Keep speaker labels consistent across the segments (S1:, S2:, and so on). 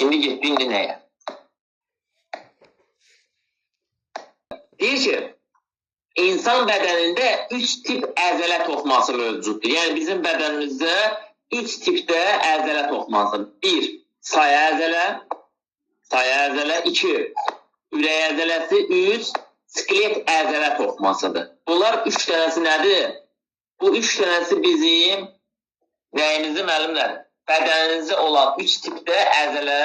S1: İndi getdi, indi nəyə? Deyir ki, insan bədənində 3 tip əzələ toxuması mövcuddur. Yəni, bizim bədənimizdə 3 tipdə əzələ toxuması. 1. Saya əzələ. 2. Ürək əzələsi. 3. Skelet əzələ toxumasıdır. Bunlar 3 dənəsi nədir? Bu 3 dənəsi bizim nəyimizi müəllimlər? Bədənimizdə olan 3 tipdə əzələ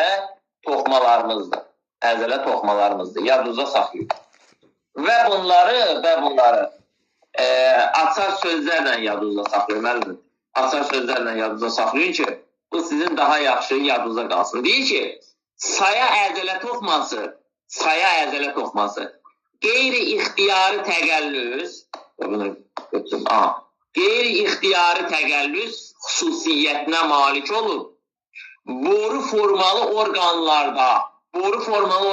S1: toxumalarımızdır. Yadınızda saxlayın. Və bunları açar sözlərlə yadınızda saxlayın, müəllim. Açar sözlərlə yadınızda saxlayın ki, bu sizin daha yaxşı yadınızda qalsın. Deyir ki, saya əzələ toxuması qeyri-ixtiyari təqəllüs xüsusiyyətinə malik olub. Boru formalı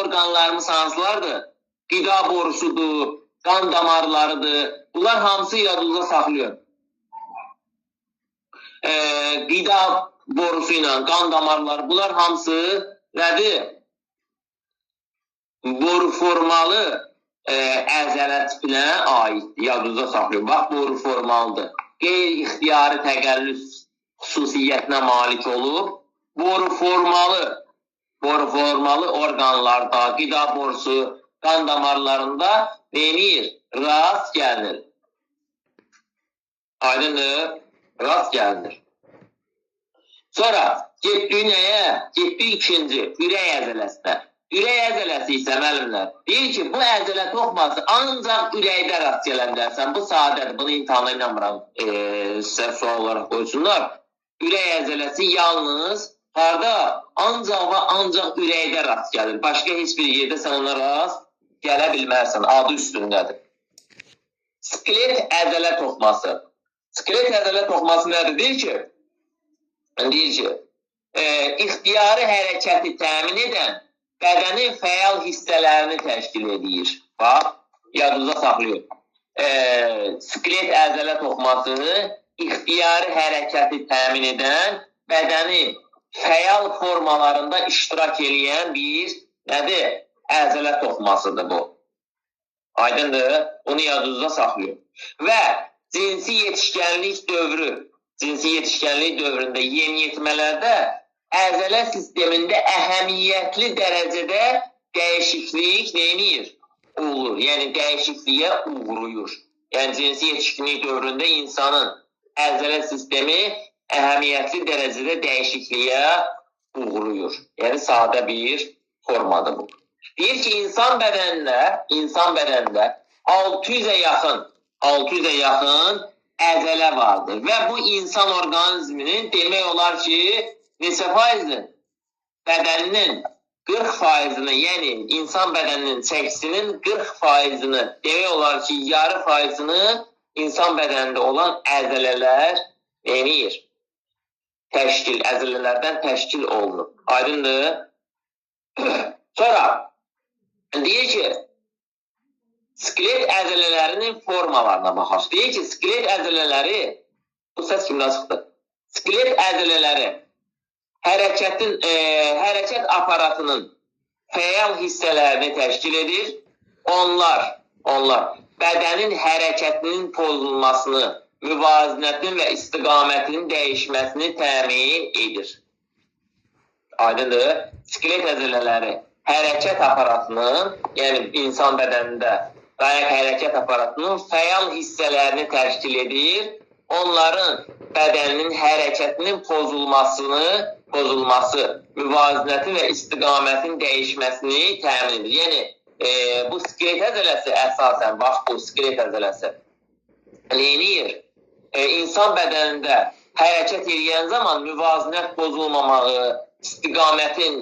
S1: orqanlarımız hansılardır? Qida borusudur, qan damarlarıdır. Bunlar hamısı yadınızda saxlayın. Qida borusu ilə qan damarları, bunlar hamısı nədir? Boru formalı əzələ tipinə aiddir. Yadınızda saxlayın. Bax, boru formalıdır. Qeyri-ixtiyari təqəllüs xüsusiyyətinə malik olub. Boru formalı orqanlarda, qida borusu, qan damarlarında denir, rast gəlinir. Aydındır, rast gəlinir. Sonra getdik nəyə? Getdik ikinci, ürək əzələsinə. Ürək əzələsi isə müəllimlər deyir ki, bu əzələ toxuması ancaq ürəkdə rast gələ bilərsən. Bu sadədir, bunu imtihana inanmıram, sizə sual olaraq qoysunlar. Ürək əzələsi yalnız harada? Ancaq və ancaq ürəkdə rast gəlir. Başqa heç bir yerdə sən ona rast gələ bilmərsən, adı üstündədir. Skelet əzələ toxuması. Skelet əzələ toxuması nədir? Deyir ki, ixtiyari hərəkəti təmin edən bədənin fəal hissələrini təşkil edir. Bax, yadınızda saxlayın. Skelet əzələ toxuması ixtiyari hərəkəti təmin edən bədənin fəal formalarında iştirak edən bir nədir? Əzələ toxumasıdır bu. Aydındır, bunu yadınızda saxlayın. Və cinsi yetişkənlik dövründə yeniyetmələrdə əzələ sistemində əhəmiyyətli dərəcədə dəyişiklik neyinir? Olur, yəni dəyişikliyə uğruyur. Yəni cinsi yetişkinlik dövründə insanın əzələ sistemi əhəmiyyətli dərəcədə dəyişikliyə uğruyur. Yəni sadə bir formadır bu. Deyir ki, insan bədənində 600-ə yaxın əzələ vardır və bu insan orqanizminin demək olar ki, neçə faizdir? Bədəninin 40%-ni, yəni insan bədəninin çəkisinin 40%-ni, demək olar ki, yarı faizini insan bədənində olan əzələlər neyir? Əzələlərdən təşkil olunur. Aydındır? Sonra deyir ki, skelet əzələlərinin formalarına baxaq. Deyir ki, skelet əzələləri, bu səs kimdən çıxdı? Skelet əzələləri hərəkət aparatının fəal hissələrini təşkil edir. Onlar bədənin hərəkətinin pozulmasını, müvazinətin və istiqamətin dəyişməsini təmin edir. Aydındır? Skelet əzələləri hərəkət aparatının, yəni insan bədənində dayak hərəkət aparatının fəal hissələrini təşkil edir. Onların bədəninin hərəkətinin pozulması, müvazinətin və istiqamətin dəyişməsini təmin edir. Yəni, bu skelet əzələsi əsasən, bax bu skelet əzələsi neyinir? İnsan bədənində hərəkət edən zaman müvazinət pozulmamağı, istiqamətin,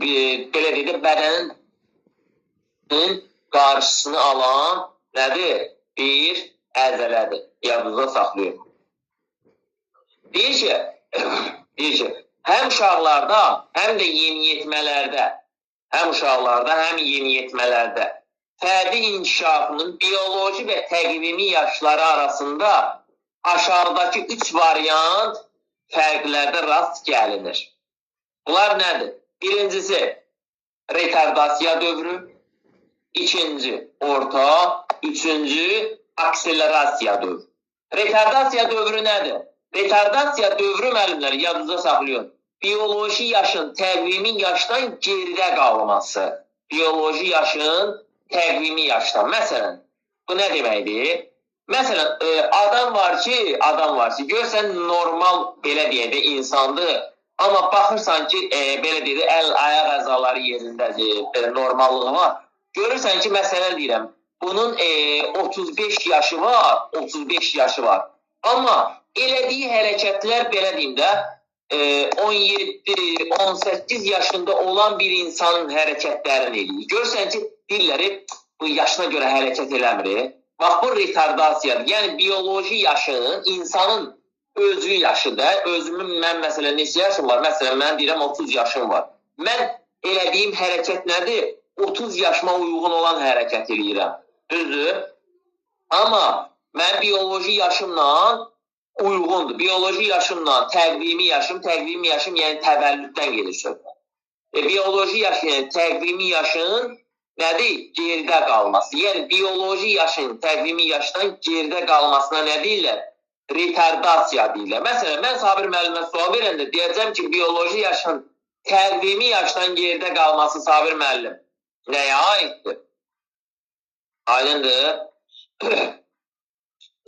S1: belə deyək, bədənin qarşısını alan nədir? Bir əzələdir. Yadınızda saxlayın. Deyir ki, həm uşaqlarda, həm də yeniyetmələrdə fərdi inkişafının bioloji və təqvimi yaşları arasında aşağıdakı 3 variant fərqlərdə rast gəlinir. Bunlar nədir? Birincisi retardasiya dövrü, ikinci orta, üçüncü akselerasiya dövrü. Retardasiya dövrü nədir? Retardasiya dövrü müəllimlər yadınızda saxlayın. Biyoloji yaşın təqvimi yaşdan geridə qalması. Biyoloji yaşın təqvimi yaşdan. Məsələn, bu nə deməkdir? Məsələn, adam var ki, görsən normal, belə deyək də, insandır. Amma baxırsan ki, belə deyək də, ayaq əzaları yerindədir, belə normallığı var. Görürsən ki, məsələn deyirəm, bunun 35 yaşı var, 35 yaşı var. Amma elədiyi hərəkətlər, belə deyim də, 17-18 yaşında olan bir insanın hərəkətlərini eləyir. Görürsən ki, dilləri bu yaşına görə hərəkət eləmir. Bax, bu retardasiyadır. Yəni, biyoloji yaşın, insanın özü yaşıdır. Özümün, mən məsələn, neçə yaşım var? Məsələn, mən deyirəm, 30 yaşım var. Mən elədiyim hərəkət nədir? 30 yaşıma uyğun olan hərəkət eləyirəm. Düzdür? Amma mən biyoloji yaşımla uyğundur. Biyoloji yaşımla təqvimi yaşım, yəni təvəllüddən gedir söhbət. Biyoloji yaş, yəni təqvimi yaşın nədir? Geridə qalması. Yəni, biyoloji yaşın təqvimi yaşdan geridə qalmasına nə deyirlər? Retardasiya deyirlər. Məsələn, mən Sabir müəllimə sual verəndə deyəcəm ki, biyoloji yaşın təqvimi yaşdan geridə qalması Sabir müəllim nəyə aiddir? Aydındır.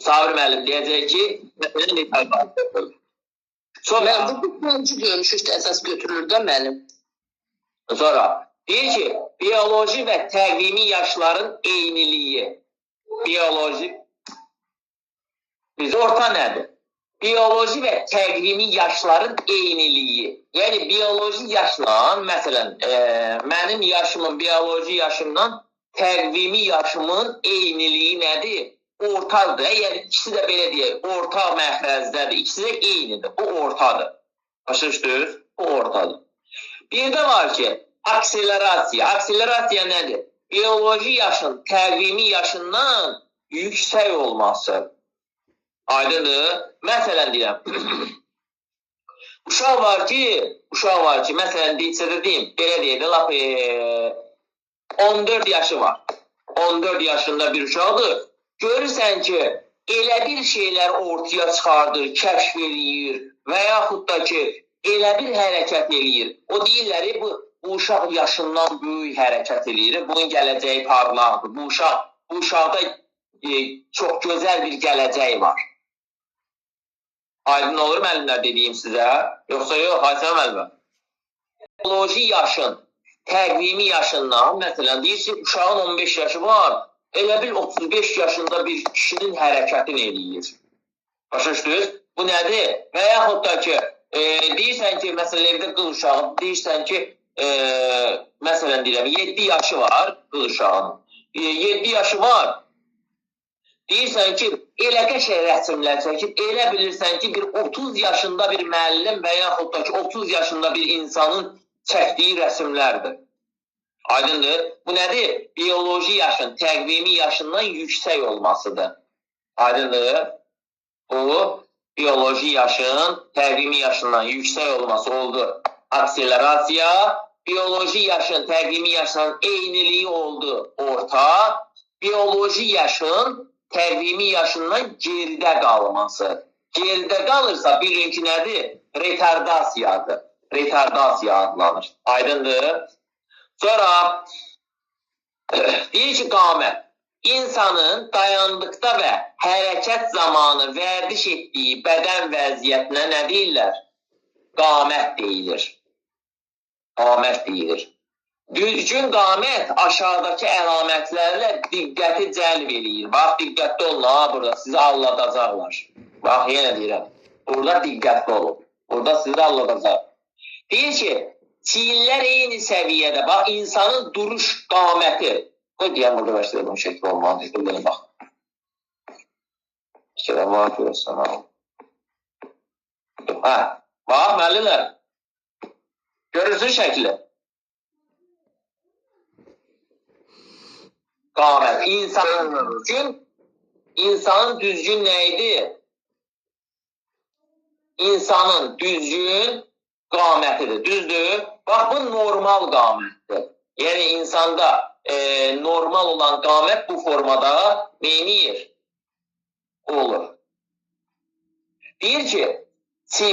S1: Sabir müəllim deyəcək ki, məsələn, retardasiya.
S2: Mən bu ikinci görüş işte əsas götürülür də müəllim.
S1: Sonra deyir ki, biyoloji və təqvimi yaşların eyniliyi. Biyoloji, biz orta nədir? Biyoloji və təqvimi yaşların eyniliyi. Yəni, biyoloji yaşla, məsələn, mənim yaşımın, biyoloji yaşımdan təqvimi yaşımın eyniliyi nədir? Ortadır. Yəni, ikisi də belə deyək, orta məxrəzdədir. İkisi də eynidir. Bu ortadır. Başa düşdünüz? Bu ortadır. Bir də var ki, akselerasiya. Akselerasiya nədir? Biyoloji yaşın təqvimi yaşından yüksək olması. Aydındır. Məsələn deyirəm, uşaq var ki, məsələn deyilsə deyim, belə deyək də, lap 14 yaşı var. 14 yaşında bir uşaqdır. Görürsən ki, elə bir şeylər ortaya çıxardır, kəşf eləyir və yaxud da ki, elə bir hərəkət eləyir. O deyirlər, bu uşaq yaşından böyük hərəkət eləyir, bunun gələcəyi parlaqdır. Bu uşaqda çox gözəl bir gələcək var. Aydın olur müəllimlər dediyim sizə? Yoxsa yox, Aysən müəllimə? Biyoloji yaşın, təqvimi yaşından, məsələn, deyir ki, uşağın 15 yaşı var, elə bil 35 yaşında bir kişinin hərəkətini eləyir. Başa düşdünüz? Bu nədir? Və yaxud da ki, deyirsən ki, məsələn, evdə qıl uşağı, deyirsən ki, məsələn, deyirəm, 7 yaşı var qıl uşağının. 7 yaşı var. Deyirsən ki, elə qəşəng rəsmlər çəkib, elə bilirsən ki, bir 30 yaşında bir müəllim və yaxud da ki, 30 yaşında bir insanın çəkdiyi rəsmlərdir. Aydındır. Bu nədir? Biyoloji yaşın, təqvimi yaşından yüksək olmasıdır. Aydındır. Bu, biyoloji yaşın, təqvimi yaşından yüksək olması oldu. Akselerasiya, biyoloji yaşın, təqvimi yaşından eyniliyi oldu. Orta, biyoloji yaşın, təqvimi yaşından geridə qalması. Geridə qalırsa birinci nədir? Retardasiyadır. Retardasiya adlanır. Aydındır. Sonra deyir ki, qamət. İnsanın dayandıqda və hərəkət zamanı vərdiş etdiyi bədən vəziyyətinə nə deyirlər? Qamət deyilir. Qamət deyilir. Düzgün qamət aşağıdakı əlamətlərlə diqqəti cəlb eləyir. Bax, diqqətli olun, burada sizi alladacaqlar. Bax, yenə deyirəm, burada diqqətli olun. Burada sizi alladacaq. Deyir ki, çiyinlər eyni səviyyədə, bax, insanın duruş qaməti. Qoy deyəm, burada başlayalım, bunun şəkli olmalı. Belə bax. İkədə var, görürsən, ha. Bax, müəllimlər, görürsün şəkli. Qamət. İnsanın düzgün nə idi? İnsanın düzgün qamətidir. Düzdür? Bax, bu normal qamətdir. Yəni, insanda normal olan qamət bu formada neyniyir? Olur. Deyir ki,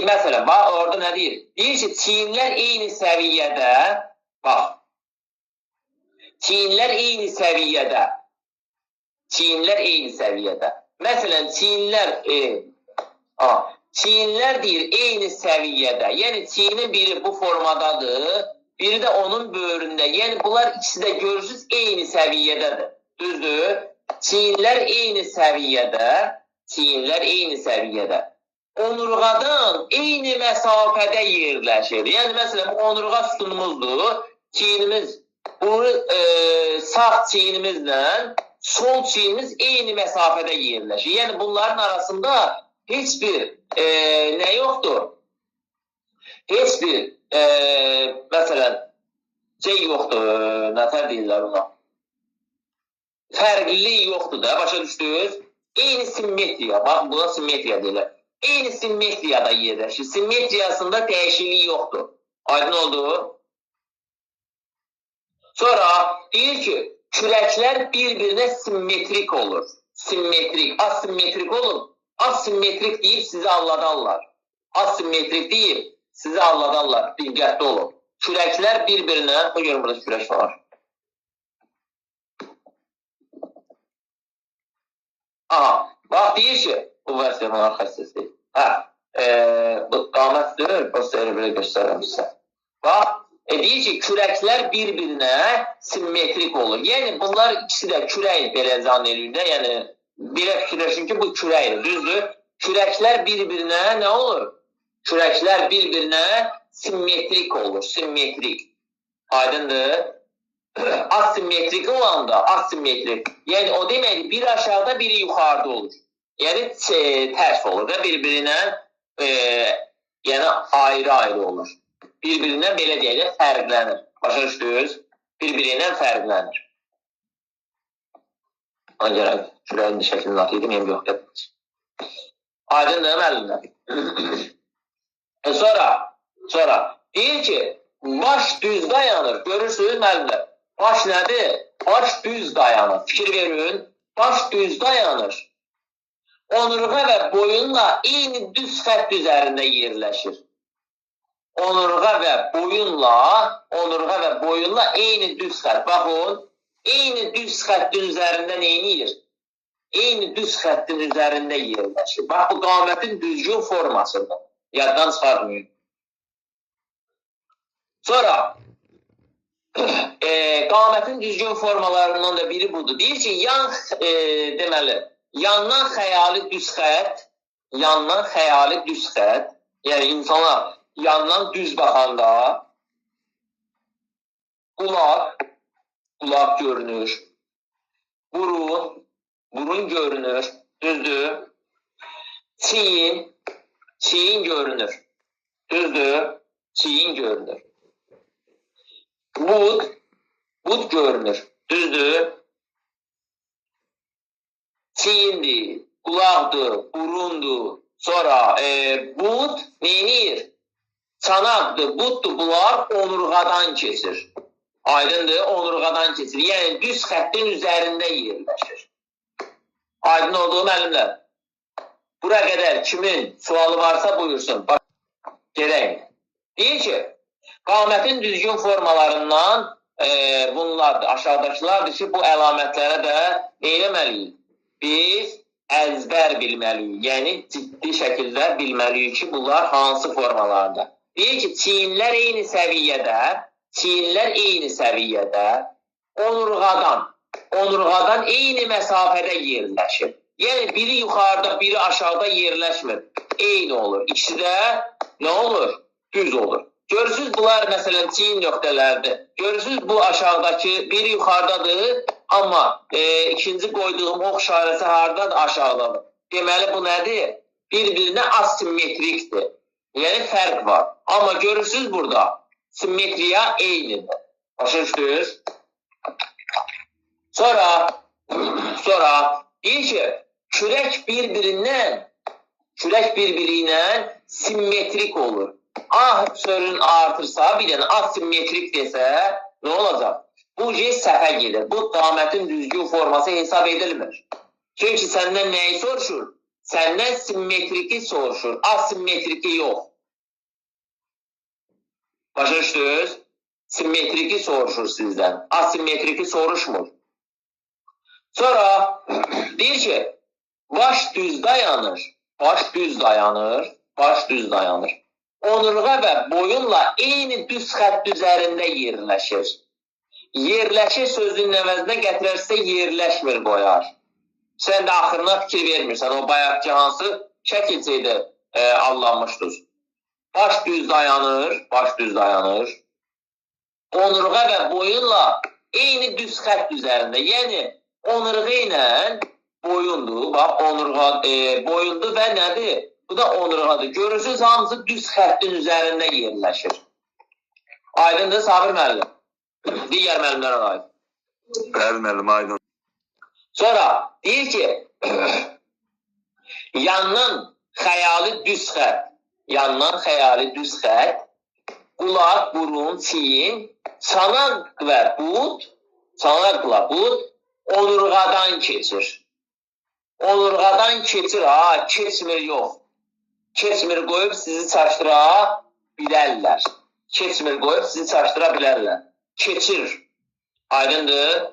S1: məsələn, bax, orada nə deyir? Deyir ki, çiyinlər eyni səviyyədə, bax, çiyinlər eyni səviyyədə, məsələn, çiyinlər deyir eyni səviyyədə, yəni çiyinin biri bu formadadır, biri də onun böyründə, yəni bunlar ikisi də görürsünüz eyni səviyyədədir, düzdür? Çiyinlər eyni səviyyədə, onurğadan eyni məsafədə yerləşir. Yəni, məsələn, onurğa sütunumuzdur, çiyinimiz, bu sağ çiyinimizlə sol çiyinimiz eyni məsafədə yerləşir. Yəni, bunların arasında heç bir nə yoxdur? Heç bir, məsələn, yoxdur, nətər deyirlər ona? Fərqlilik yoxdur da, başa düşdünüz? Eyni simmetriya, bax, buna simmetriya deyirlər. Eyni simmetriyada yerləşir. Simmetriyasında dəyişiklik yoxdur. Aydın oldu? Sonra deyir ki, kürəklər bir-birinə simmetrik olur. Simmetrik, asimetrik olur. Asimetrik deyib sizi alladarlar. Asimetrik deyib sizi alladarlar. Diqqətli olun. Kürəklər bir-birinə, görün burada kürək var. Aha, bax deyir ki, bu versiyanlar xəstəsi. Bu qamətdir, posteri belə göstərəm sizə. Bax, deyir ki, kürəklər bir-birinə simmetrik olur. Yəni, bunlar ikisi də kürək belə zan edir də, yəni, belə fikirləşin ki, bu kürəkdir, düzdür? Kürəklər bir-birinə nə olur? Kürəklər bir-birinə simmetrik olur, simmetrik. Aydındır? Asimetrik olanda, asimetrik. Yəni, o deməkdir, biri aşağıda, biri yuxarıda olur. Yəni, tərs olur da, bir-birinə yəni, ayrı-ayrı olur. Bir-birindən belə deyək, fərqlənir. Başa düşdünüz? Bir-birindən fərqlənir. Ona görə kürəyin şəklini atıydım, yəni yox yapmış. Aydındır, müəllimlər. Sonra deyir ki, baş düz dayanır. Görürsünüz, müəllimlər. Baş nədir? Baş düz dayanır. Fikir verin. Baş düz dayanır. Onurğa və boyunla eyni düz xətt üzərində yerləşir. Onurğa və boyunla eyni düz xətt. Baxın, eyni düz xəttin üzərində neyniyir? Eyni düz xəttin üzərində yerləşir. Bax, bu qamətin düzgün formasıdır. Yaddan çıxarmayın. Sonra, qamətin düzgün formalarından da biri budur. Deyir ki, yandan xəyali düz xət, yəni insanlar yandan düz baxanda qulaq görünür, burun görünür, düzdür, çiyin görünür, düzdür, çiyin görünür, bud görünür, düzdür, çiyindir, qulaqdır, burundur, sonra bud neynir? Çanaqdır, buddur, bunlar onurğadan keçir. Aydındır, onurğadan keçir. Yəni, düz xəttin üzərində yerləşir. Aydın olduğu müəllimlər. Bura qədər kimin sualı varsa buyursun. Gedək. Deyir ki, qamətin düzgün formalarından bunlardır, aşağıdakılardır ki, bu əlamətlərə də neyləməliyik? Biz əzbər bilməliyik. Yəni, ciddi şəkildə bilməliyik ki, bunlar hansı formalardır. Deyir ki, çiyinlər eyni səviyyədə, onurğadan eyni məsafədə yerləşir. Yəni, biri yuxarıda, biri aşağıda yerləşmir. Eyni olur. İkisi də nə olur? Düz olur. Görürsünüz, bunlar məsələn çiyin nöqtələrdir. Görürsünüz, bu aşağıdakı, biri yuxarıdadır, amma ikinci qoyduğum ox işarəsi haradadır? Aşağıdadır. Deməli, bu nədir? Bir-birinə asimetrikdir. Yəni, fərq var. Amma görürsünüz burada, simmetriya eynidir. Başa düşdünüz? Sonra deyir ki, kürək bir-biri ilə simmetrik olur. A sözünü artırsa, bir dənə asimetrik desə, nə olacaq? Bu səhvə gedir. Bu qamətin düzgün forması hesab edilmir. Çünki səndən nəyi soruşur? Səndən simmetriki soruşur, asimetriki yox. Başa düşdünüz? Simmetriki soruşur sizdən, asimetriki soruşmur. Sonra deyir ki, baş düz dayanır, baş düz dayanır, baş düz dayanır. Onurğa və boyunla eyni düz xətt üzərində yerləşir. Yerləşir sözünün əvəzinə gətirərsə yerləşmir qoyar. Sən də axırına fikir vermirsən, o bayaqki hansı şəkilcəydə allanmışdır. Baş düz dayanır, baş düz dayanır. Onurğa və boyunla eyni düz xətt üzərində. Yəni, onurğa ilə boyundur. Bax, onurğa boyundur və nədir? Bu da onurğadır. Görürsünüz, hamısı düz xəttin üzərində yerləşir. Aydındır, Sabir müəllim. Digər müəllimlərə aid.
S3: Bəli, müəllim, aydın.
S1: Sonra deyir ki, yandan xəyali düz xət, yandan xəyali düz xət, qulaq, burun, çiyin, çanaq və bud, çanaqla bud onurğadan keçir. Onurğadan keçir, ha, keçmir yox. Keçmir qoyub sizi çaşdıra bilərlər. Keçmir qoyub sizi çaşdıra bilərlər. Keçir. Aydındır.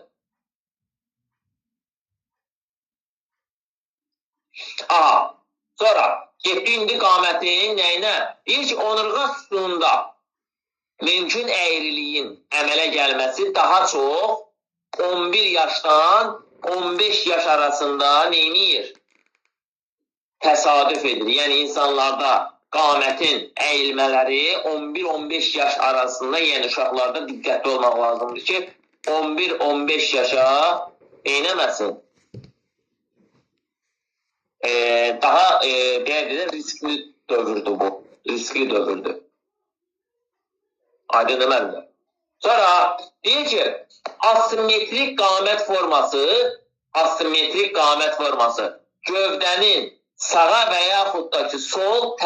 S1: Aha. Sonra getdi indi qamətin nəyinə? Deyir ki, onurğa sütununda mümkün əyriliyin əmələ gəlməsi daha çox 11 yaşdan 15 yaş arasında neyniyir? Təsadüf edir. Yəni, insanlarda qamətin əyilmələri 11-15 yaş arasında, yəni uşaqlarda diqqətli olmaq lazımdır ki, 11-15 yaşa eynəməsin. Daha riskli dövrdür bu. Riskli dövrdür. Aydın deməlidir. Sonra deyir ki, asimetrik qamət forması gövdənin sağa və yaxud da ki, sol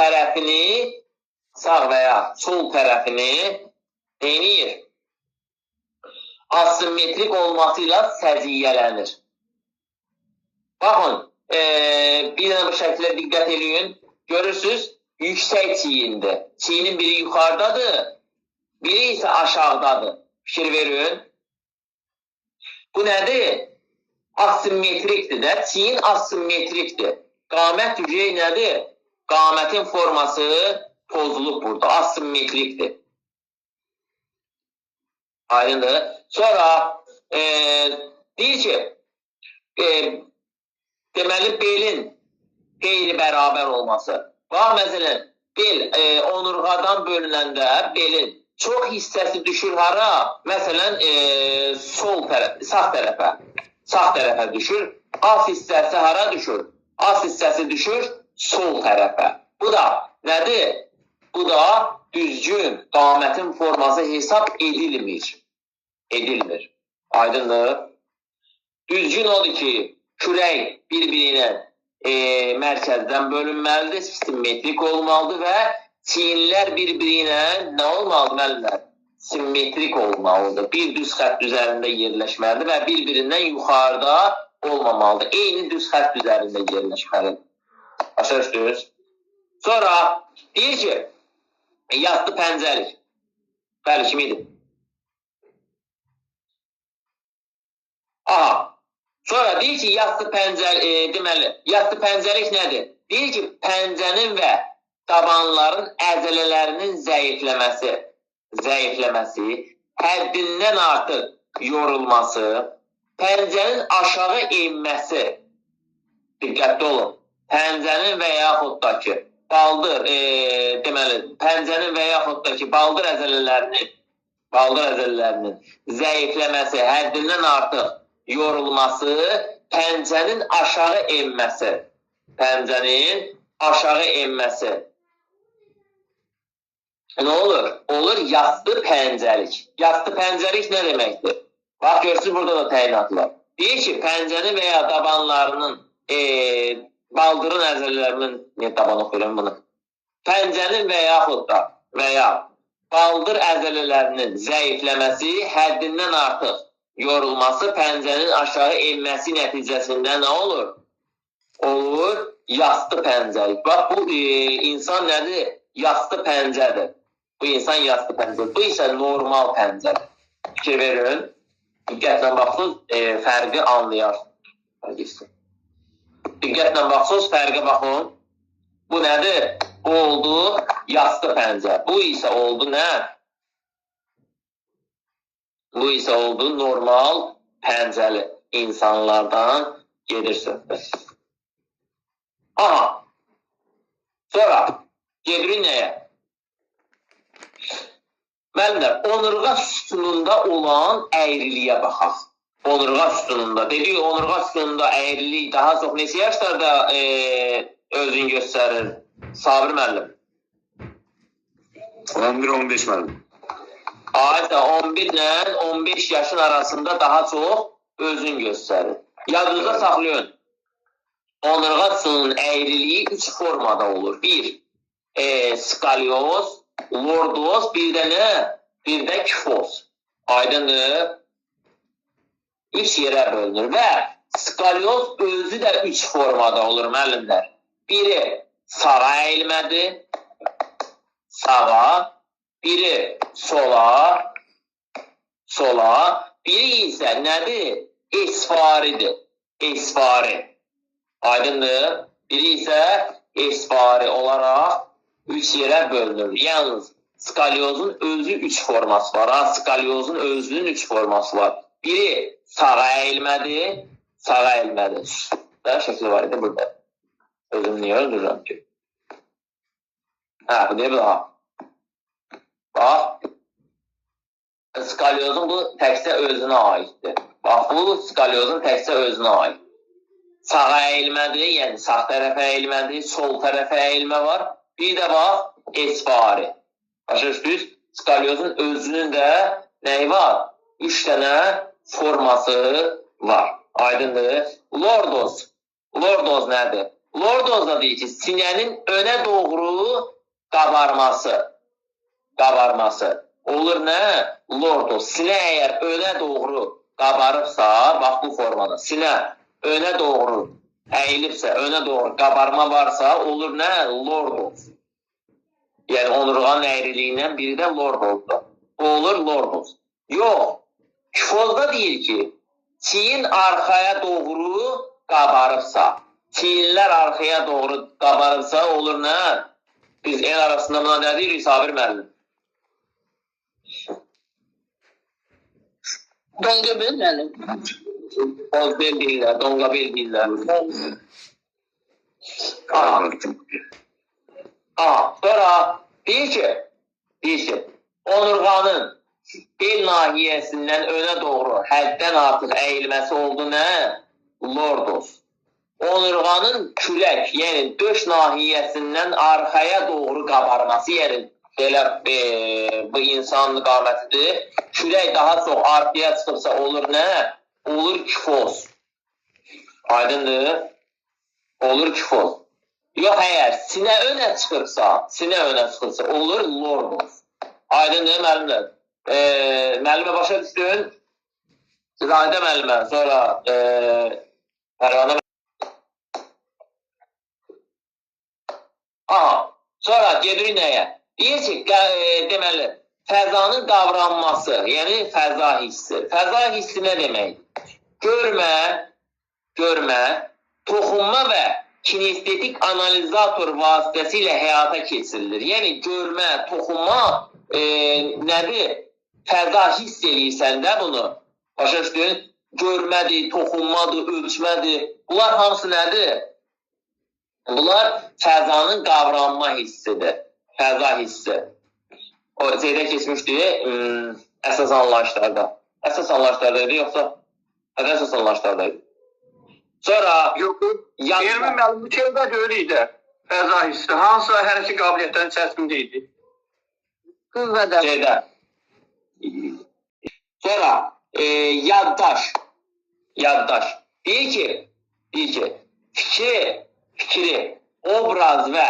S1: tərəfini neyniyir? Asimetrik olmasıyla səciyyələnir. Baxın, bir dənə bu şəkildə diqqət eləyin. Görürsünüz, yüksək çiyindir. Çiyinin biri yuxarıdadır, biri isə aşağıdadır. Fikir verin. Bu nədir? Asimetrikdir də. Çiyin asimetrikdir. Qamət yüceyi nədir? Qamətin forması pozulub burada. Asimetrikdir. Aydındır. Sonra deyir ki, deməli, belin qeyri-bərabər olması. Bax, məsələn, bel onurğadan bölünəndə belin çox hissəsi düşür hara? Məsələn, sağ tərəfə düşür. Az hissəsi hara düşür? Az hissəsi düşür sol tərəfə. Bu da nədir? Bu da düzgün qamətin forması hesab edilmir. Aydındır. Düzgün odur ki, kürək bir-birinə mərkəzdən bölünməlidir, simmetrik olmalıdır və çiyinlər bir-birinə nə olmalıdır müəllimlər? Simmetrik olmalıdır. Bir düz xətt üzərində yerləşməlidir və bir-birindən yuxarıda olmamalıdır. Eyni düz xətt üzərində yerləşməlidir. Başa düşdünüz? Sonra deyir ki, yastı pəncəlik. Bəli, kim idi? Aha. Sonra deyir ki, yastı pəncəlik nədir? Deyir ki, pəncənin və tabanların əzələlərinin zəifləməsi, həddindən artıq yorulması, pəncənin aşağı enməsi, diqqətli olun, pəncənin və yaxud da ki, pəncənin və yaxud da ki, baldır əzələlərinin zəifləməsi, həddindən artıq yorulması, pəncənin aşağı enməsi. Nə olur? Olur yastı pəncəlik. Yastı pəncəlik nə deməkdir? Bax, görürsünüz, burada da təyinatlar. Deyir ki, pəncənin və ya tabanlarının, baldırın əzələlərinin, taban oxuyuram bunu, pəncənin və yaxud da və ya baldır əzələlərinin zəifləməsi, həddindən artıq yorulması, pəncənin aşağı enməsi nəticəsində nə olur? Olur, yastı pəncəlik. Bax, bu insan nədir? Yastı pəncədir. Bu insan yastı pəncədir. Bu isə normal pəncədir. Fikir verin. Diqqətlə baxsınız, fərqi anlayarsınız. Diqqətlə baxsınız, fərqə baxın. Bu nədir? Bu oldu yastı pəncə. Bu isə oldu nə? Bu isə oldu normal pəncəli insanlardan gedir söhbət. Aha. Sonra gedirik nəyə? Müəllimlər, onurğa sütununda olan əyriliyə baxaq. Onurğa sütununda. Dedik, onurğa sütununda əyrililik daha çox neçə yaşlarda özünü göstərir? Sabir müəllim.
S3: 11-15 müəllim.
S1: Ayda 11 ilə 15 yaşın arasında daha çox özünü göstərir. Yadınızda saxlayın. Onurğa sütununun əyriliyi 3 formada olur. 1. Skalyoz, lordoz, bir də nə? Bir də kifoz. Aydındır. 3 yerə bölünür və skalyoz özü də 3 formada olur müəllimlər. Biri sağa əyilmədir, sağa, biri sola, sola, biri isə nədir? Esfaridir, esfari. Aydındır. Biri isə esfari olaraq 3 yerə bölünür. Yalnız skalyozun özü 3 forması var. Skalyozun özünün 3 forması var. Biri sağa əyilmədir, sağa əyilmədir. Daha şəkli var idi burada. Özüm niyə öldürürəm ki? Bu deyib daha. Bax. Skalyozun bu təkcə özünə aiddir. Bax, bu skalyozun təkcə özünə aid. Sağa əyilmədir, yəni sağ tərəfə əyilmədir, sol tərəfə əyilmə var. Bir də bax, esfari. Başa düşdünüz? Skalyozun özünün də nəyi var? 3 dənə forması var. Aydındır. Lordoz. Lordoz nədir? Lordoz da deyir ki, sinənin önə doğru qabarması. Qabarması. Olur nə? Lordoz. Sinə əgər önə doğru qabarıbsa, bax bu formada. Sinə önə doğru əyilibsə, önə doğru qabarma varsa, olur nə? Lordoz. Yəni, onurğanın əyriliyindən biri də lordozdur. Bu olur lordoz. Yox. Kifozda deyir ki, çiyin arxaya doğru qabarıbsa, çiyinlər arxaya doğru qabarıbsa, olur nə? Biz el arasında buna nə deyirik, Sabir müəllim?
S2: Donqabel müəllim.
S1: Bozbel deyirlər, donqabel deyirlər. Sonra deyir ki, onurğanın bel nahiyəsindən önə doğru həddən artıq əyilməsi oldu nə? Lordoz. Onurğanın kürək, yəni döş nahiyəsindən arxaya doğru qabarması, yəni belə bu insanın qamətidir. Kürək daha çox arxaya çıxıbsa olur nə? Olur kifoz. Aydındır? Olur kifoz. Yox, əgər sinə önə çıxıbsa, olur lordoz. Aydındır, müəllimlər. Müəllimə başa düşdün? Zahidə müəllimə, sonra Pərvanə sonra gedirik nəyə? Deyir ki, deməli, fəzanın qavranması, yəni fəza hissi. Fəza hissi nə demək? Görmə, toxunma və kinestetik analizator vasitəsilə həyata keçirilir. Yəni, görmə, toxunma nədir? Fəza hiss eləyirsən də bunu. Başa düşdün? Görmədir, toxunmadır, ölçmədir. Bunlar hamısı nədir? Bunlar fəzanın qavranma hissidir. Fəza hissi. O şeydə keçmişdir, əsas anlayışlarda. Əsas anlayışlardaydı, yoxsa əsas anlayışlardaydı. Sonra...
S4: Yox, 20 müəllim, bu şeydə görürük də fəza hissi. Hansı hərəki qabiliyyətlərin içərisində idi?
S2: Qüvvədə.
S1: Şeydə. Sonra yaddaş. Deyir ki, fikri, obraz və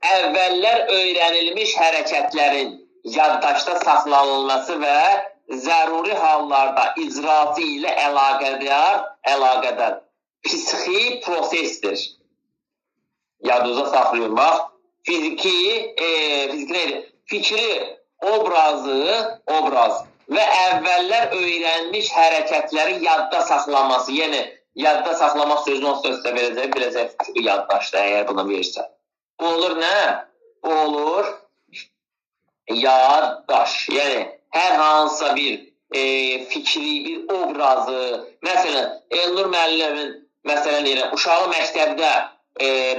S1: əvvəllər öyrənilmiş hərəkətlərin yaddaşda saxlanılması və zəruri hallarda icrası ilə əlaqədar psixi prosesdir. Yadınıza saxlayın, bax. Fikri, obraz və əvvəllər öyrənmiş hərəkətləri yadda saxlaması, yəni yadda saxlamaq sözünü onsuz da biləcək yaddaşda, əgər buna verirsə. Bu olur nə? Bu olur yaddaş. Yəni, hər hansısa bir fikri, bir obrazı, məsələn, Elnur müəllimin, məsələn, deyirəm, uşağı məktəbdə,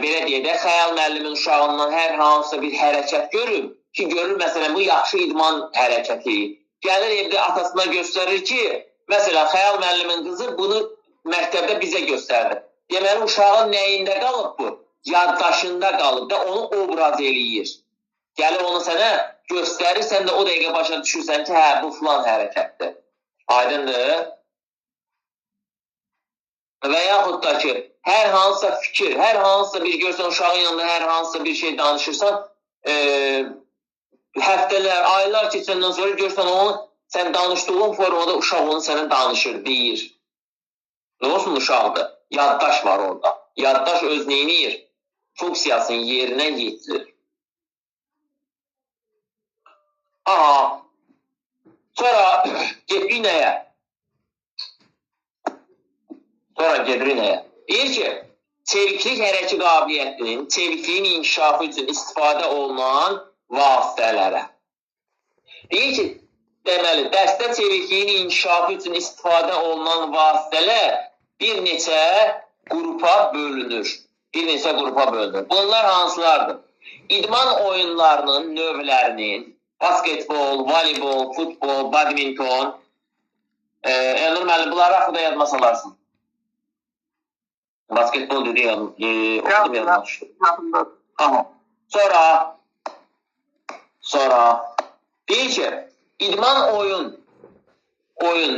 S1: belə deyək də, Xəyal müəllimin uşağından hər hansısa bir hərəkət görür ki, görür, məsələn, bu yaxşı idman hərəkəti. Gəlir evdə atasına göstərir ki, məsələn, Xəyal müəllimin qızı bunu məktəbdə bizə göstərdi. Deməli, uşağın nəyində qalıb bu? Yaddaşında qalıb da onu obraz eləyir. Gəlir onu sənə göstərir, sən də o dəqiqə başa düşürsən ki, hə, bu filan hərəkətdir. Aydındır. Və yaxud da ki, hər hansısa fikir, hər hansısa bir görsən, uşağın yanında hər hansısa bir şey danışırsan, həftələr, aylar keçəndən sonra görsən onu, sən danışdığın formada uşaq onu sənə danışır, deyir. Nə olsun uşaqdır? Yaddaş var orada. Yaddaş öz neyini yer? Funksiyasını yerinə yetirir. Aha. Sonra gedirik nəyə? Deyir ki, çeviklik hərəkət qabiliyyətinin, çevikliyin inkişafı üçün istifadə olunan vasitələrə. Deyir ki, deməli, dərsdə çevikliyin inkişafı üçün istifadə olunan vasitələr bir neçə qrupa bölünür. Bunlar hansılardır? İdman oyunlarının növlərinin, basketbol, voleybol, futbol, badminton, Elnur müəllim, bunları haqqında yazma salarsın. Basketbol dedi okudum yazmışdım. Sonra deyir ki, idman oyun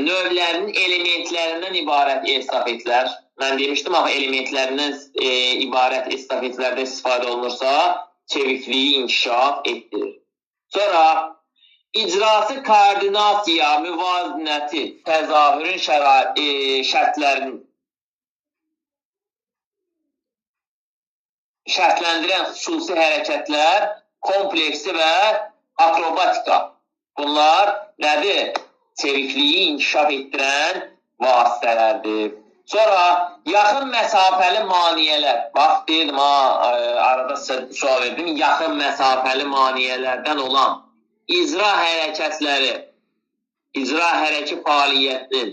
S1: növlərinin elementlərindən ibarət estafetlər. Mən demişdim, amma elementlərindən ibarət estafetlərdə istifadə olunursa, çevikliyi inkişaf etdirir. Sonra icrası koordinasiya, müvazinəti, təzahürün şərtləndirən xüsusi hərəkətlər, kompleksi və akrobatika. Bunlar nədir? Çevikliyi inkişaf etdirən vasitələrdir. Sonra yaxın məsafəli maniyələr. Bax, deyildim, arada sual verdim. Yaxın məsafəli maniyələrdən olan icra hərəkət fəaliyyətinin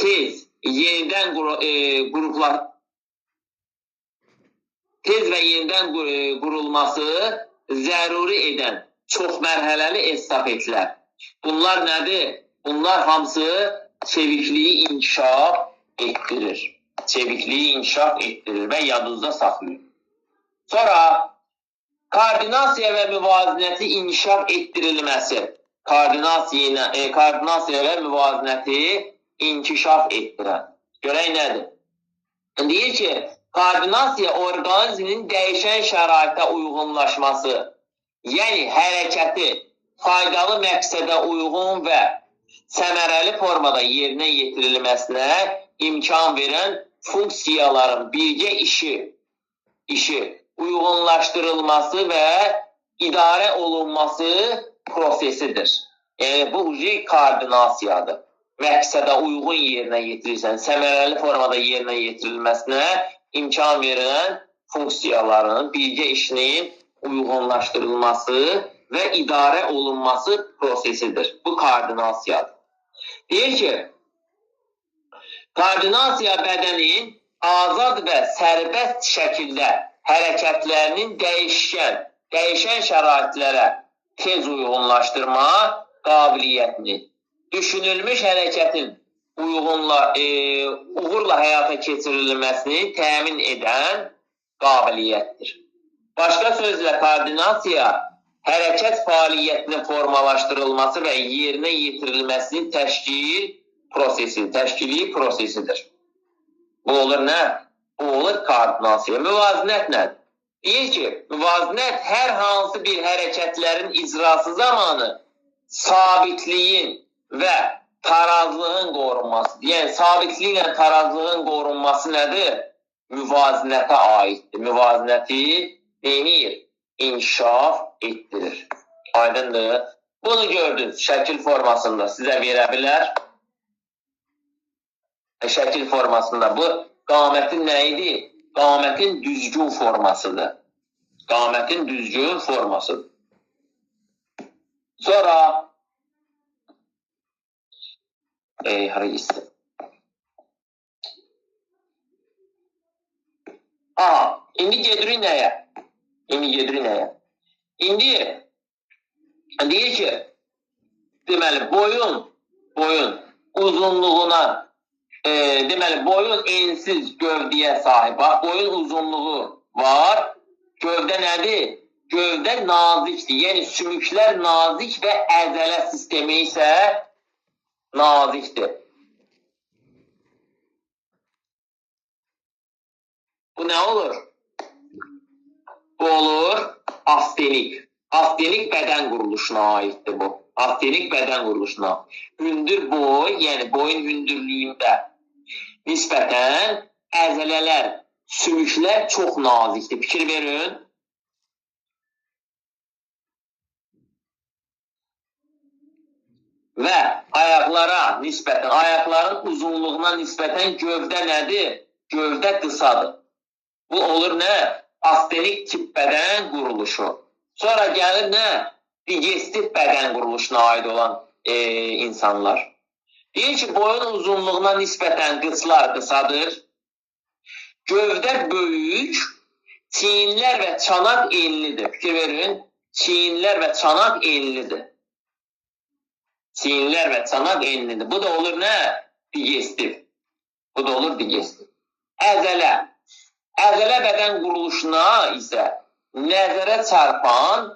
S1: tez və yenidən qurulması zəruri edən çoxmərhələli estafetlər. Bunlar nədir? Bunlar hamısı çevikliyi inkişaf etdirir. Və yadınızda saxlayın. Sonra koordinasiya və müvazinəti inkişaf etdirilməsi. Koordinasiya və müvazinəti inkişaf etdirən. Görək nədir? Deyir ki, koordinasiya orqanizmin dəyişən şəraitə uyğunlaşması, yəni hərəkəti faydalı məqsədə uyğun və səmərəli formada yerinə yetirilməsinə imkan verən funksiyaların birgə işi uyğunlaşdırılması və idarə olunması prosesidir. Yəni, bu koordinasiyadır. Məqsədə uyğun yerinə yetirirsən, səmərəli formada yerinə yetirilməsinə imkan verən funksiyaların birgə işinin uyğunlaşdırılması və idarə olunması prosesidir. Bu koordinasiyadır. Deyir ki, koordinasiya bədənin azad və sərbəst şəkildə hərəkətlərinin dəyişən şəraitlərə tez uyğunlaşdırma qabiliyyətini, düşünülmüş hərəkətin uğurla həyata keçirilməsini təmin edən qabiliyyətdir. Başqa sözlə, koordinasiya hərəkət fəaliyyətinin formalaşdırılması və yerinə yetirilməsinin təşkili prosesidir. Bu olur nə? Bu olur koordinasiya. Müvazinət nədir? Deyir ki, müvazinət hər hansı bir hərəkətlərin icrası zamanı sabitliyin və tarazlığın qorunması. Yəni, sabitliklə tarazlığın qorunması nədir? Müvazinətə aiddir. Müvazinəti denir, inkişaf etdirir. Aydındır. Bunu gördünüz şəkil formasında sizə verə bilər. Şəkil formasında bu qamətin nə idi? Qamətin düzgün formasıdır. Qamətin düzgün formasıdır. Sonra harayısı. Aha, indi gedirik nəyə? İndi deyir ki, deməli, boyun uzunluğuna, deməli, boyun ensiz gövdəyə sahib. Boyun uzunluğu var. Gövdə nədir? Gövdə nazikdir. Yəni, sümüklər nazik və əzələ sistemi isə nazikdir. Bu nə olur? Bu olur astenik. Astenik bədən quruluşuna aiddir bu. Astenik bədən quruluşuna. Hündür boy, yəni boyun hündürlüyündə nisbətən əzələlər, sümüklər çox nazikdir. Fikir verin. Və ayaqlara nisbətən, ayaqların uzunluğuna nisbətən gövdə nədir? Gövdə qısadır. Bu olur nə? Astenik tip bədən quruluşu. Sonra gəlir nə? Digestif bədən quruluşuna aid olan insanlar. Deyir ki, boyun uzunluğuna nisbətən qıçlar qısadır. Gövdə böyük, çiyinlər və çanaq enlidir. Fikir verin, çiyinlər və çanaq enlidir. Çiyinlər və çanaq enlidir. Bu da olur nə? Digestif. Bu da olur digestif. Əzələ. Əzələ bədən quruluşuna isə nəzərə çarpan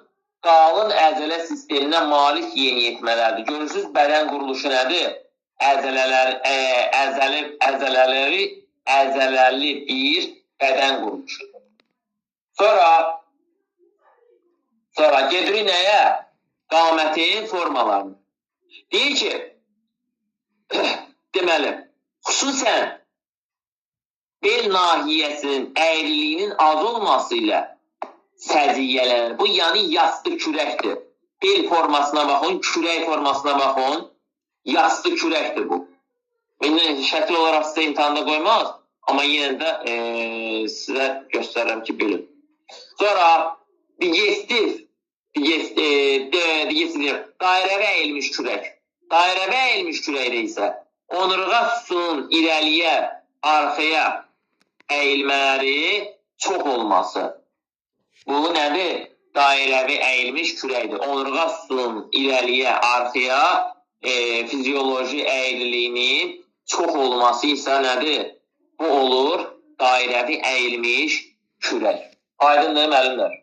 S1: qalın əzələ sisteminə malik yeniyetmələrdir. Görürsünüz, bədən quruluşu nədir? Əzələli bir bədən quruluşudur. Sonra gedirik nəyə? Qamətin formalarını. Deyir ki, deməli, xüsusən bel nahiyəsinin əyriliyinin az olması ilə səciyyələnir. Bu, yəni yastı kürəkdir. Bel formasına baxın, kürək formasına baxın, yastı kürəkdir bu. Şəkil olaraq sizə imtihanda qoymaz, amma yenə də sizə göstərirəm ki, bilin. Sonra digestif, dairəvi əyilmiş kürək. Dairəvi əyilmiş kürəkdə isə onurğa sütunun irəliyə, arxaya əyilmələri çox olması. Bu nədir? Dairəvi əyilmiş kürəkdir. Onurğa sütunun irəliyə, arxaya fizioloji əyriliyinin çox olması isə nədir? Bu olur dairəvi əyilmiş kürək. Aydındır, müəllimlər?